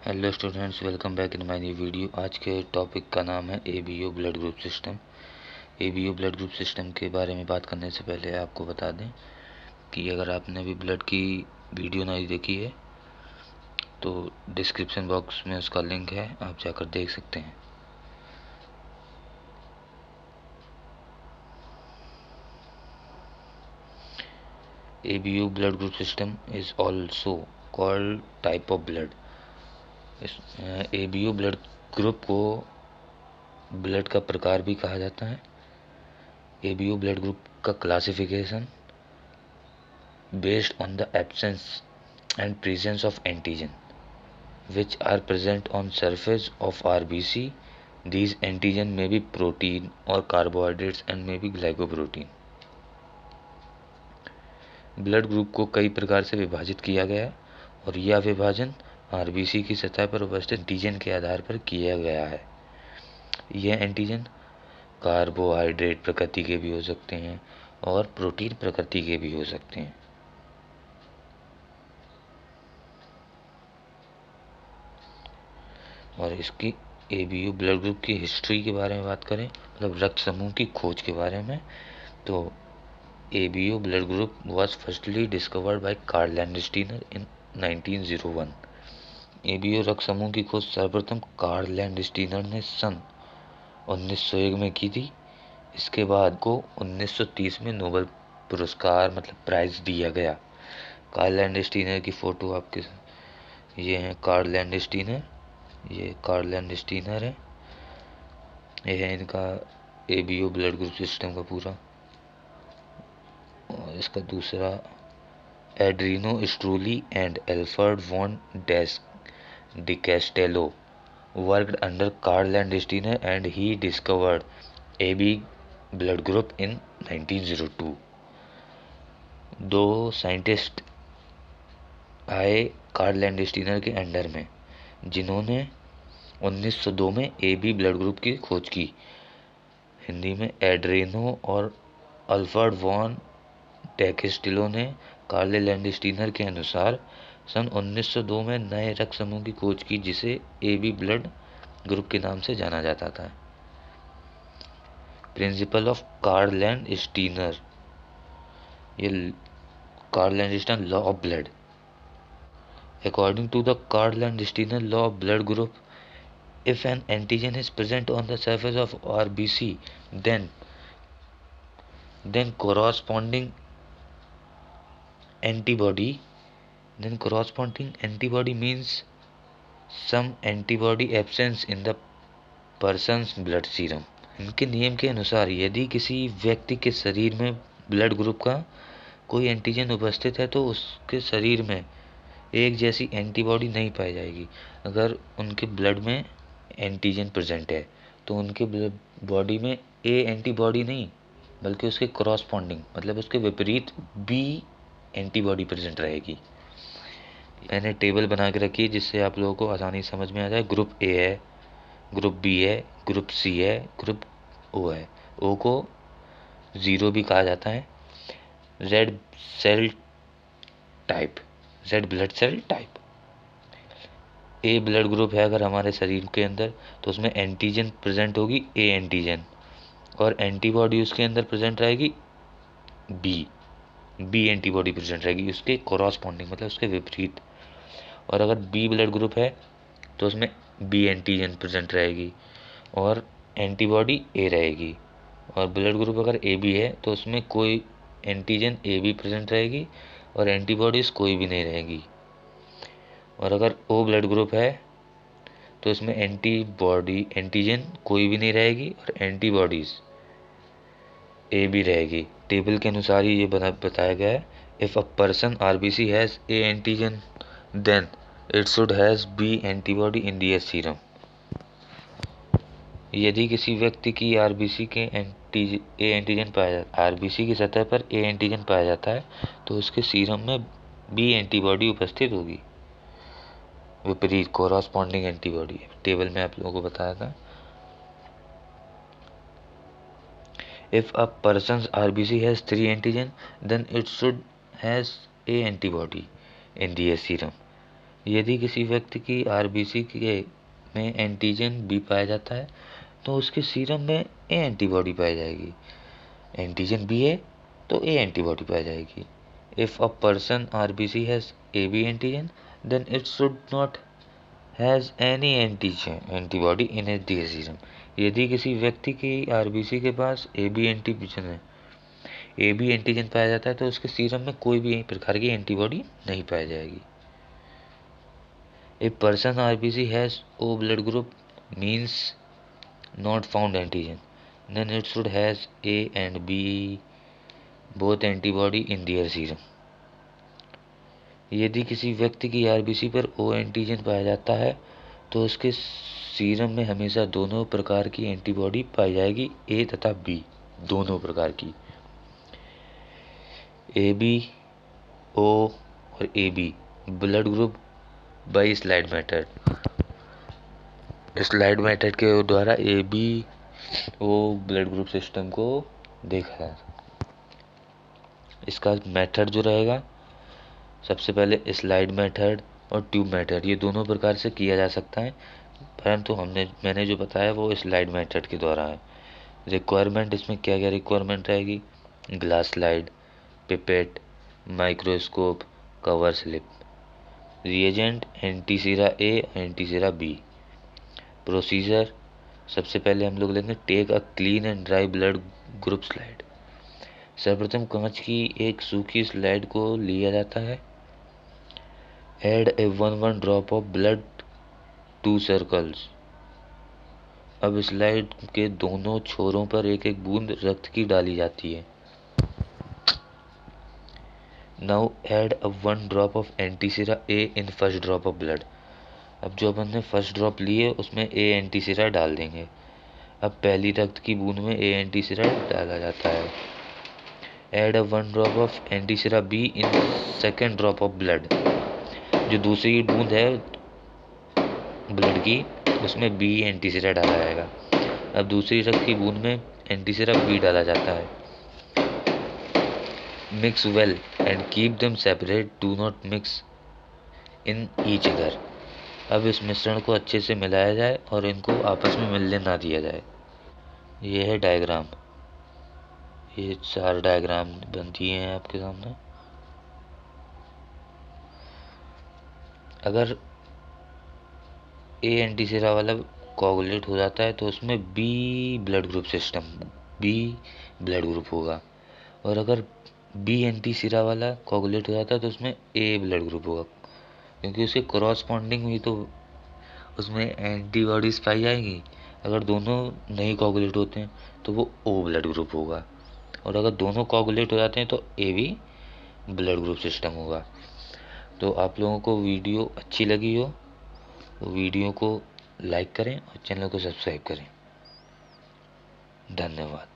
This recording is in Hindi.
Hello students, welcome back in my new video. आज के टॉपिक का नाम है ABO blood group system. ABO blood group system के बारे में बात करने से पहले आपको बता दें कि अगर आपने अभी ब्लड की वीडियो नहीं देखी है तो डिस्क्रिप्शन बॉक्स में उसका लिंक है, आप जाकर देख सकते हैं। ABO blood group system is also called type of blood. ABO blood group को ब्लड का प्रकार भी कहा जाता है। एबीओ ब्लड ग्रुप का classification based on the absence and presence of antigen which are present on surface of RBC. These antigen may be protein or carbohydrates and may be glycoprotein. Blood group को कई प्रकार से विभाजित किया गया है और यह विभाजन आरबीसी की सतह पर उपस्थित एंटीजन के आधार पर किया गया है। यह एंटीजन कार्बोहाइड्रेट प्रकृति के भी हो सकते हैं और प्रोटीन प्रकृति के भी हो सकते हैं। और इसकी एबीओ ब्लड ग्रुप की हिस्ट्री के बारे में बात करें, मतलब रक्त समूह की खोज के बारे में, तो ABO blood group was firstly discovered by Karl Landsteiner in 1901। ABO रक्त समूह की खोज सर्वप्रथम कार्ल लैंडस्टीनर ने सन 1901 में की थी। इसके बाद को 1930 में नोबेल पुरस्कार मतलब प्राइज दिया गया। कार्ल लैंडस्टीनर की फ़ोटो आपके ये हैं। कार्ल लैंडस्टीनर, ये कार्ल लैंडस्टीनर है। ये है इनका एबीओ ब्लड ग्रुप सिस्टम का पूरा। और इसका दूसरा, Adriano Sturli and Alfred von Decastello worked under Karl Landsteiner and he discovered AB blood group in 1902। दो साइंटिस्ट आए कार्ल लैंडस्टीनर के अंडर में जिन्होंने 1902 में एबी ब्लड ग्रुप की खोज की। हिंदी में एड्रेनो और अल्फ्रेड वॉन डैकेस्टिलो ने कार्ल लैंडस्टीनर के अनुसार सन 1902 में नए रक्त समूह की खोज की जिसे एबी ब्लड ग्रुप के नाम से जाना जाता था। प्रिंसिपल ऑफ कार्ल लैंडस्टीनर, ये Karl Landsteiner law of blood. According to the Karl Landsteiner law of blood group, if an antigen is present on the surface of RBC, then corresponding antibody means some antibody absence in the person's blood serum। इनके नियम के अनुसार यदि किसी व्यक्ति के शरीर में ब्लड ग्रुप का कोई एंटीजन उपस्थित है तो उसके शरीर में एक जैसी एंटीबॉडी नहीं पाई जाएगी। अगर उनके ब्लड में एंटीजन प्रेजेंट है तो उनके बॉडी में ए एंटीबॉडी नहीं बल्कि उसके करॉस्पॉन्डिंग मतलब उसके विपरीत बी एंटीबॉडी प्रेजेंट रहेगी। मैंने टेबल बना के रखी है जिससे आप लोगों को आसानी समझ में आ जाए। ग्रुप ए है, ग्रुप बी है, ग्रुप सी है, ग्रुप ओ है। ओ को 0 भी कहा जाता है। Red cell type, red blood cell type. A blood group है अगर हमारे शरीर के अंदर तो उसमें एंटीजन प्रेजेंट होगी ए एंटीजन और एंटीबॉडी उसके अंदर प्रेजेंट रहेगी बी एंटीबॉडी प्रेजेंट रहेगी उसके कोरस्पॉन्डिंग मतलब उसके विपरीत। और अगर बी ब्लड ग्रुप है तो उसमें बी एंटीजन प्रेजेंट रहेगी और एंटीबॉडी ए रहेगी। और ब्लड ग्रुप अगर ए बी है तो उसमें कोई एंटीजन ए बी प्रेजेंट रहेगी और एंटीबॉडीज़ कोई भी नहीं रहेगी। और अगर ओ ब्लड ग्रुप है तो इसमें एंटीजन कोई भी नहीं रहेगी और एंटीबॉडीज़ ए भी रहेगी। टेबल के अनुसार ही ये बताया गया है। If a person RBC has A antigen then it should has B antibody in the S serum. यदि किसी व्यक्ति की आरबीसी के ए एंटीजन पाया जाता आरबीसी की सतह पर ए एंटीजन पाया जाता है तो उसके सीरम में बी एंटीबॉडी उपस्थित होगी, विपरीत कोरस्पॉन्डिंग एंटीबॉडी। टेबल में आप लोगों को बताया था। If a person's RBC has 3 antigen, then it should has a antibody in the serum. यदि किसी व्यक्ति की आरबीसी के में एंटीजन बी पाया जाता है तो उसके सीरम में ए एंटीबॉडी पाई जाएगी। एंटीजन बी है तो ए एंटीबॉडी पाई जाएगी। If a person RBC has A B antigen then it should not has any antibody in the serum. यदि किसी व्यक्ति की आरबीसी के पास ए बी एंटीजन है, ए बी एंटीजन पाया जाता है तो उसके सीरम में कोई भी प्रकार की एंटीबॉडी नहीं पाई जाएगी। A person RBC has O blood group means not found antigen, then it should has A and B both antibody in their serum। यदि किसी व्यक्ति की आरबीसी पर ओ एंटीजन पाया जाता है तो उसके सीरम में हमेशा दोनों प्रकार की एंटीबॉडी पाई जाएगी, ए तथा बी दोनों प्रकार की। ए बी ओ और A B blood group by slide method. Slide method के द्वारा ए बी वो ब्लड ग्रुप सिस्टम को देखा है। इसका मेथड जो रहेगा, सबसे पहले स्लाइड मेथड और ट्यूब मेथड, ये दोनों प्रकार से किया जा सकता है, परंतु मैंने जो बताया वो स्लाइड मेथड के द्वारा है। रिक्वायरमेंट इसमें क्या क्या रिक्वायरमेंट रहेगी? Glass slide, pipette, microscope, cover slip. Reagent antisera A, antisera B. Procedure, सबसे पहले हम लोग लेंगे take a clean and dry blood group slide. सर्वप्रथम कांच की एक सूखी स्लाइड को लिया जाता है। Add a 1 drop of blood two circles. अब स्लाइड के दोनों छोरों पर एक एक बूंद रक्त की डाली जाती है। Now add a 1 drop of antisera A in first drop of blood. अब जो अपन ने फर्स्ट ड्रॉप लिए उसमें ए एंटीसीरा डाल देंगे। अब पहली रक्त की बूंद में ए एंटीसीरा डाला जाता है। Add a 1 drop of antisera B in second drop of blood. जो दूसरी बूंद है ब्लड की उसमें बी एंटीसीरा डाला जाएगा। अब दूसरी रक्त की बूंद में एंटीसीरा बी डाला जाता है। Mix well and keep them separate, do not mix in each other. अब इस मिश्रण को अच्छे से मिलाया जाए और इनको आपस में मिलने ना दिया जाए। ये है डायग्राम, ये 4 डायग्राम बनती हैं आपके सामने। अगर ए एंटीसीरा वाला कोगुलेट हो जाता है तो उसमें B blood group system, B blood group होगा, और अगर बी एंटीसीरा वाला कोगुलेट हो जाता है तो उसमें ए ब्लड ग्रुप होगा, क्योंकि उसके करॉस्पॉन्डिंग भी तो उसमें एंटीबॉडीज पाई जाएंगी। अगर दोनों नहीं कोगुलेट होते हैं तो वो ओ ब्लड ग्रुप होगा, और अगर दोनों कोगुलेट हो जाते हैं तो A B blood group system होगा। तो आप लोगों को वीडियो अच्छी लगी हो तो वीडियो को लाइक करें और चैनल को सब्सक्राइब करें। धन्यवाद।